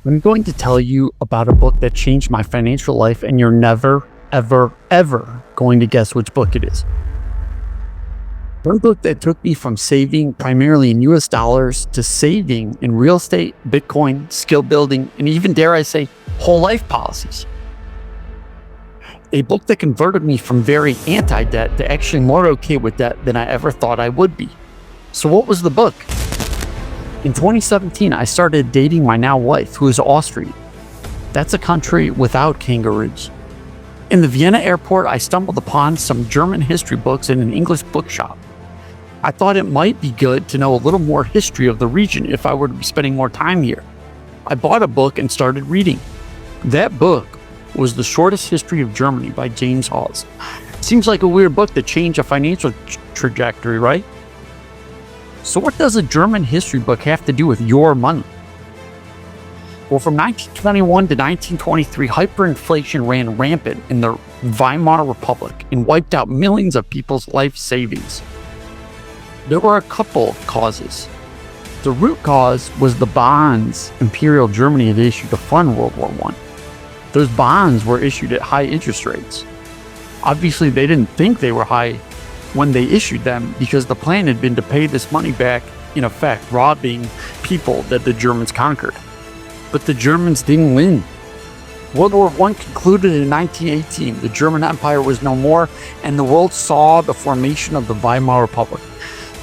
I'm going to tell you about a book that changed my financial life, and you're never, ever, ever going to guess which book it is. One book that took me from saving primarily in US dollars to saving in real estate, Bitcoin, skill building, and even, dare I say, whole life policies. A book that converted me from very anti-debt to actually more okay with debt than I ever thought I would be. So what was the book? In 2017, I started dating my now wife, who is Austrian. That's a country without kangaroos. In the Vienna airport, I stumbled upon some German history books in an English bookshop. I thought it might be good to know a little more history of the region if I were to be spending more time here. I bought a book and started reading. That book was The Shortest History of Germany by James Hawes. Seems like a weird book to change a financial trajectory, right? So what does a German history book have to do with your money? Well, from 1921 to 1923, hyperinflation ran rampant in the Weimar Republic and wiped out millions of people's life savings. There were a couple of causes. The root cause was the bonds Imperial Germany had issued to fund World War I. Those bonds were issued at high interest rates. Obviously, they didn't think they were high when they issued them because the plan had been to pay this money back, in effect, robbing people that the Germans conquered. But the Germans didn't win. World War I concluded in 1918. The German Empire was no more, and the world saw the formation of the Weimar Republic.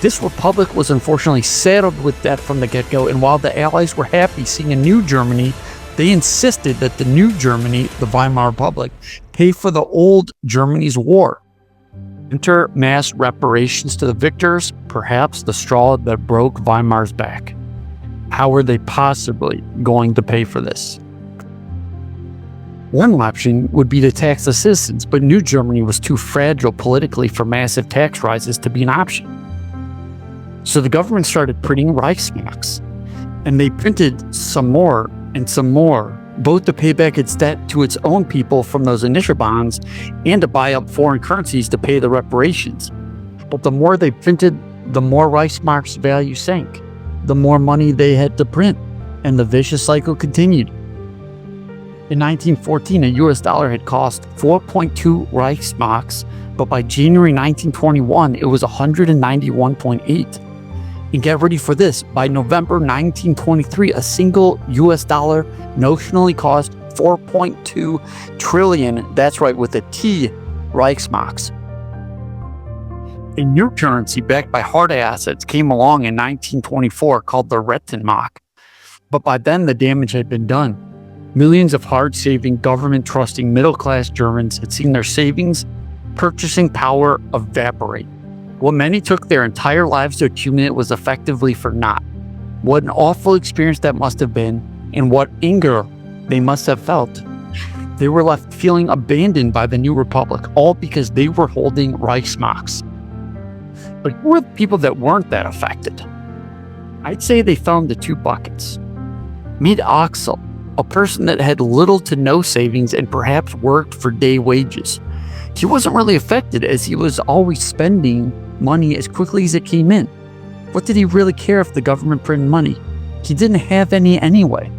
This republic was unfortunately saddled with debt from the get-go, and while the Allies were happy seeing a new Germany, they insisted that the new Germany, the Weimar Republic, pay for the old Germany's war. Enter mass reparations to the victors, perhaps the straw that broke Weimar's back. How were they possibly going to pay for this? One option would be to tax the citizens, but New Germany was too fragile politically for massive tax rises to be an option. So the government started printing Reichsmarks, and they printed some more and some more, both to pay back its debt to its own people from those initial bonds and to buy up foreign currencies to pay the reparations. But the more they printed, the more Reichsmark's value sank, the more money they had to print, and the vicious cycle continued. In 1914, a US dollar had cost 4.2 Reichsmarks, but by January 1921, it was 191.8. And get ready for this, by November 1923, a single US dollar notionally cost 4.2 trillion, that's right, with a T, Reichsmarks. A new currency backed by hard assets came along in 1924 called the Rentenmark. But by then, the damage had been done. Millions of hard-saving, government-trusting, middle-class Germans had seen their savings, purchasing power evaporate. What many took their entire lives to accumulate was effectively for naught. What an awful experience that must have been, and what anger they must have felt. They were left feeling abandoned by the new republic, all because they were holding Reichsmarks. But who were the people that weren't that affected? I'd say they fell into two buckets. Meet Axel, a person that had little to no savings and perhaps worked for day wages. He wasn't really affected as he was always spending money as quickly as it came in. What did he really care if the government printed money? He didn't have any anyway.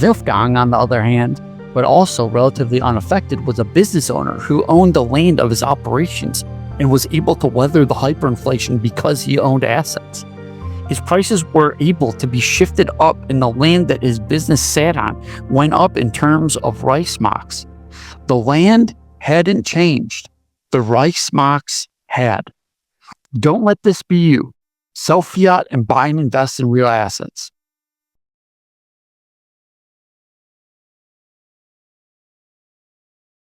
Wolfgang, on the other hand, but also relatively unaffected, was a business owner who owned the land of his operations and was able to weather the hyperinflation because he owned assets. His prices were able to be shifted up, and the land that his business sat on went up in terms of Reichsmarks. The land hadn't changed. The Reichsmarks had. Don't let this be you. Sell fiat and buy and invest in real assets.